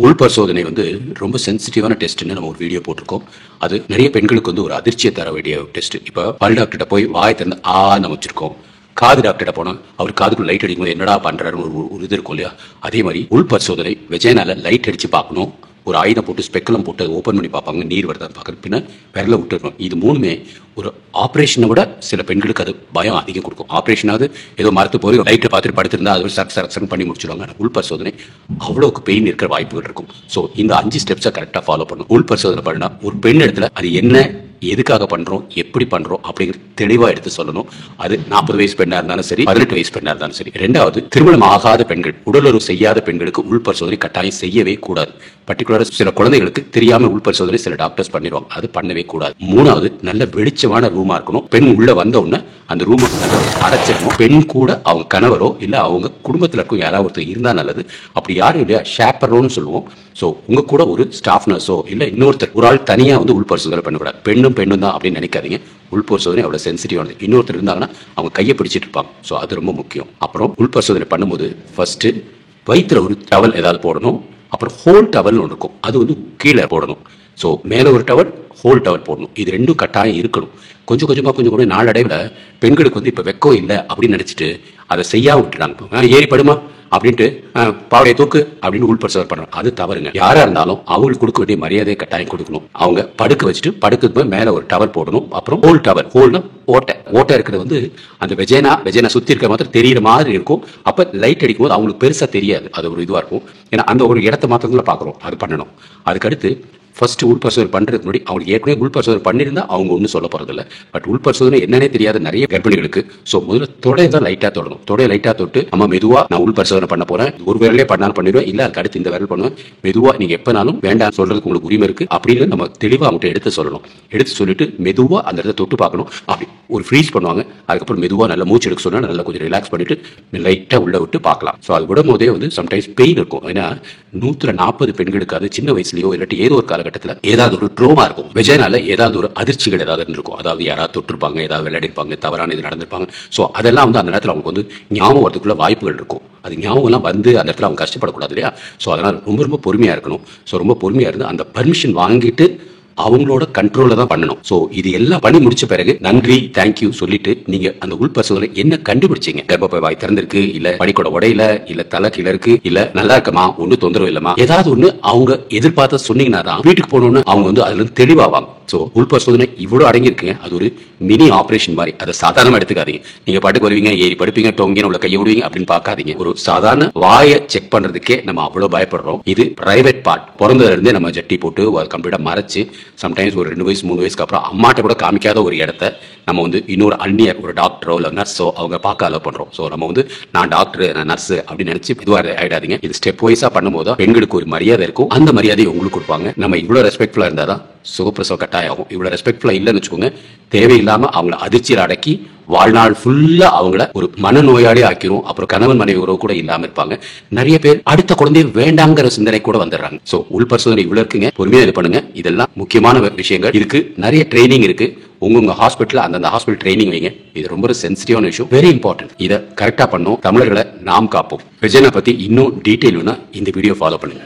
உள் பரிசோதனை வந்து ரொம்ப சென்சிட்டிவான டெஸ்ட்னு நம்ம ஒரு வீடியோ போட்டிருக்கோம். அது நிறைய பெண்களுக்கு வந்து ஒரு அதிர்ச்சியை தர வேண்டிய டெஸ்ட். இப்போ பல் டாக்டர்கிட்ட போய் வாய் திறந்து நம்ம வச்சிருக்கோம். காது டாக்டர்கிட்ட போனா அவர் காதுக்குள்ள லைட் அடிக்கும்போது என்னடா பண்றாரு ஒரு இது இருக்கும் இல்லையா? அதே மாதிரி உள் பரிசோதனை வெஜைனால லைட் அடிச்சு பார்க்கணும். ஒரு ஆயுதம் போட்டு ஸ்பெக்கலம் போட்டு ஓப்பன் பண்ணி பார்ப்பாங்க, நீர் வருதான்னு பார்க்குறது, பின்ன விரல விட்டுருக்கணும். இது மூணுமே ஒரு ஆப்ரேஷனை விட சில பெண்களுக்கு அது பயம் அதிகம் கொடுக்கும். ஆப்ரேஷனாவது ஏதோ மரத்து போய் லைட்டை பார்த்துட்டு படுத்திருந்தா அது சரக்கு பண்ணி முடிச்சிடுவாங்க. உள் பரிசோதனை அவ்வளோக்கு பெயின் இருக்கிற வாய்ப்புகள் இருக்கும். ஸோ இந்த 5 ஸ்டெப்ஸை கரெக்டாக ஃபாலோ பண்ணணும். உள் பரிசோதனை பண்ணா ஒரு பெண் இடத்துல அது என்ன, எதுக்காக பண்றோம், எப்படி பண்றோம் அப்படிங்கிறது தெளிவா எடுத்து சொல்லணும். அது 40 வயசு பெண்ணா இருந்தாலும் சரி, 18 வயசு பெண்ணா இருந்தாலும் சரி. ரெண்டாவது, திருமணம் ஆகாத பெண்கள், உடலுறவு செய்யாத பெண்களுக்கு உள் பரிசோதனை கட்டாயம் செய்யவே கூடாது. பர்டிகுலரா சில குழந்தைகளுக்கு தெரியாம உள் பரிசோதனை சில டாக்டர்ஸ் பண்ணிடுவாங்க, அது பண்ணவே கூடாது. மூணாவது, நல்ல வெளிச்சமான ரூமா இருக்கணும். பெண் உள்ள வந்த உடனே அந்த ரூமை அடைச்சிடணும். பெண் கூட அவங்க கணவரோ இல்ல அவங்க குடும்பத்தில் இருக்கும் யாராவது ஒருத்தர் இருந்தா நல்லது. அப்படி யாரும் இல்லையா, ஷேப்பரோன்னு சொல்லுவோம். ஸோ உங்க கூட ஒரு ஸ்டாஃப் நர்ஸோ இல்ல இன்னொருத்தர், ஒரு ஆள் தனியா வந்து உள் பரிசோதனை பண்ணக்கூடாது. பெண்ணும் தான் அப்படின்னு நினைக்காதீங்க. உள் பரிசோதனை அவ்வளவு சென்சிட்டிவானது. இன்னொருத்தர் இருந்தாங்கன்னா அவங்க கையை பிடிச்சிட்டு இருப்பாங்க. ஸோ அது ரொம்ப முக்கியம். அப்புறம் உள் பரிசோதனை பண்ணும்போது ஃபர்ஸ்ட் வயிற்றுல ஒரு டவல் ஏதாவது போடணும். அப்புறம் ஹோல் டவல்னு ஒன்று இருக்கும், அது வந்து கீழே போடணும். ஸோ மேலே ஒரு டவல், ஹோல் டவல் போடணும். இது ரெண்டும் கட்டாயம் இருக்கணும். கொஞ்சம் கொஞ்சமாக நாளடைவில் பெண்களுக்கு வந்து இப்போ வெக்கம் இல்லை அப்படின்னு நினச்சிட்டு அதை செய்ய விட்டுறாங்க. ஏறி படுமா அப்படின்ட்டு பாவடைய தூக்கு அப்படின்னு உள் பரிசோதனை பண்றாங்க. அது தவறுங்க. யாரா இருந்தாலும் அவங்களுக்கு கொடுக்க வேண்டிய மரியாதையை கட்டாயம் கொடுக்கணும். அவங்க படுக்க வச்சுட்டு படுக்க மேல ஒரு டவல் போடணும். அப்புறம் ஹோல் டவல், ஹோல்னா ஓட்டை இருக்கிறது வந்து அந்த வெஜைனா சுத்தி இருக்க மாதிரி தெரியுற மாதிரி இருக்கும். அப்ப லைட் அடிக்கும் போது அவங்களுக்கு பெருசா தெரியாது, அது ஒரு இதுவா இருக்கும். ஏன்னா அந்த ஒரு இடத்த மாத்திரத்துல பாக்குறோம், அது பண்ணணும். அதுக்கடுத்து ஃபர்ஸ்ட் உள் பரிசோதனை பண்றதுக்கு முன்னாடி அவங்களுக்கு ஏற்கனவே உள் பரிசோதனை பண்ணியிருந்தா அவங்க ஒன்றும் சொல்ல போறதில்ல. பட் உள் பரிசோதனை என்னன்னே தெரியாத நிறைய கர்ப்பிணிகளுக்கு ஸோ முதல்ல தொடையை தான் லைட்டா தொடணும். தொடையை லைட்டா தொட்டு அம்மா மெதுவா நான் உள் பரிசோதனை பண்ண போறேன், ஒரு விரலே பண்ணாலும் பண்ணிடுவேன், இல்ல அதுக்கு அடுத்து இந்த விரல் பண்ணுவேன், மெதுவா நீங்க எப்பனாலும் வேண்டாம் சொல்றதுக்கு உங்களுக்கு உரிமை இருக்கு அப்படின்னு நம்ம தெளிவா அவங்ககிட்ட எடுத்து சொல்லணும். எடுத்து சொல்லிட்டு மெதுவா அந்த இடத்த தொட்டு பார்க்கணும். அப்படி ஒரு ஃப்ரீஸ் பண்ணுவாங்க. அதுக்கப்புறம் மெதுவா நல்லா மூச்சு எடுக்க சொன்னா நல்லா கொஞ்சம் ரிலாக்ஸ் பண்ணிட்டு லைட்டா உள்ள விட்டு பார்க்கலாம். ஸோ அது விடும் போதே வந்து சம்டைம்ஸ் பெயின் இருக்கும். ஏன்னா 140 பெண்களுக்கு அது சின்ன வயசுலயோ இல்லாட்டி ஏதோ ஒரு காலகட்டத்தில் ஏதாவது ஒரு ட்ரோமா இருக்கும். வெஜைனால ஏதாவது ஒரு அதிர்ச்சிகள் ஏதாவது இருக்கும். அதாவது யாராவது தொட்டிருப்பாங்க, ஏதாவது விளையாடி இருப்பாங்க, தவறான இது நடந்திருப்பாங்க. ஸோ அதெல்லாம் வந்து அந்த நேரத்தில் அவங்க வந்து ஞாபகம் வரதுக்குள்ள வாய்ப்புகள் இருக்கும். அது ஞாபகம் எல்லாம் வந்து அந்த இடத்துல அவங்க கஷ்டப்படக்கூடாது இல்லையா? ஸோ அதனால ரொம்ப பொறுமையா இருக்கணும். ஸோ ரொம்ப பொறுமையா இருந்து அந்த பர்மிஷன் வாங்கிட்டு அவங்களோட கண்ட்ரோல்ல தான் பண்ணணும். சோ இது எல்லாம் பண்ணி முடிச்ச பிறகு நன்றி, தேங்க்யூ சொல்லிட்டு நீங்க அந்த உள் பரிசோதனை என்ன கண்டுபிடிச்சீங்க, கர்ப்பப்பை வாய் திறந்திருக்கு, இல்ல பனிக்கூட உடையில, இல்ல தலை கீழ இருக்கு, இல்ல நல்லா இருக்கமா, ஒன்னும் தொந்தரவு இல்லமா, ஏதாவது ஒண்ணு அவங்க எதிர்பார்த்த சொன்னீங்கன்னா தான் வீட்டுக்கு போனோன்னு அவங்க வந்து அதுல இருந்து தெளிவாவாங்க. சோ உள் பரிசோதனை இவ்வளவு அடங்கி இருக்குங்க. அது ஒரு மினி ஆபரேஷன் மாதிரி. அதை சாதாரணமா எடுத்துக்காதீங்க. நீங்க பாட்டுக்கு வருவீங்க, ஏறி படுப்பீங்க, டொங்கின்னு உள்ள கையை விடுவீங்க அப்படின்னு பாக்காதீங்க. ஒரு சாதாரண வாயை செக் பண்றதுக்கே நம்ம அவ்வளவு பயப்படுறோம். இது பிரைவேட் பார்ட். பிறந்ததுல இருந்தே நம்ம ஜட்டி போட்டு கம்ப்ளீட்டா மறைச்சு, சம்டைம்ஸ் ஒரு 2 வயசு 3 வயசுக்கு அப்புறம் அம்மாட்ட கூட காமிக்காத ஒரு இடத்த நம்ம வந்து இன்னொரு அந்நியர், ஒரு டாக்டரோ இல்ல நர்ஸோ அவங்க பார்க்க அலோ பண்றோம். சோ நம்ம வந்து நான் டாக்டர், நான் நர்ஸ் அப்படின்னு நினைச்சு இதுவா ஆயிடாதீங்க. இது ஸ்டெப் வைஸா பண்ணும்போது பெண்களுக்கு ஒரு மரியாதை இருக்கும். அந்த மரியாதையை உங்களுக்கு கொடுப்பாங்க. நம்ம இவ்வளவு ரெஸ்பெக்ட்ஃபுல்லா இருந்தாதான் சுகப்பிரசவம் கட்டாயம் ஆகும். இவ்வளவு ரெஸ்பெக்ட்ஃபுல்லா இல்லைன்னு வச்சுக்கோங்க, தேவையில்லாம அவங்கள அதிர்ச்சியில் அடக்கி வாழ்நாள் ஃபுல்லா அவங்கள ஒரு மனநோயாளி ஆக்கிரும். அப்புறம் கணவன் மனைவி உறவு கூட இல்லாம இருப்பாங்க. நிறைய பேர் அடுத்த குழந்தைய வேண்டாங்கிற சிந்தனை கூட வந்துடுறாங்க. சோ உள் பரிசோதனை இவ்வளவு இருக்குங்க. பொறுமையா இது பண்ணுங்க. இதெல்லாம் முக்கியமான விஷயங்கள் இருக்கு. நிறைய ட்ரைனிங் இருக்கு. உங்க ஹாஸ்பிட்டல் அந்தந்த ஹாஸ்பிட்டல் ட்ரைனிங் வைங்க. இது ரொம்ப சென்சிட்டிவான விஷயம், வெரி இம்பார்ட்டன்ட். இதை கரெக்டா பண்ணும். தமிழர்களை நாம் காப்போம். வெஜைனா பத்தி இன்னும் டீடைல் இந்த வீடியோ ஃபாலோ பண்ணுங்க.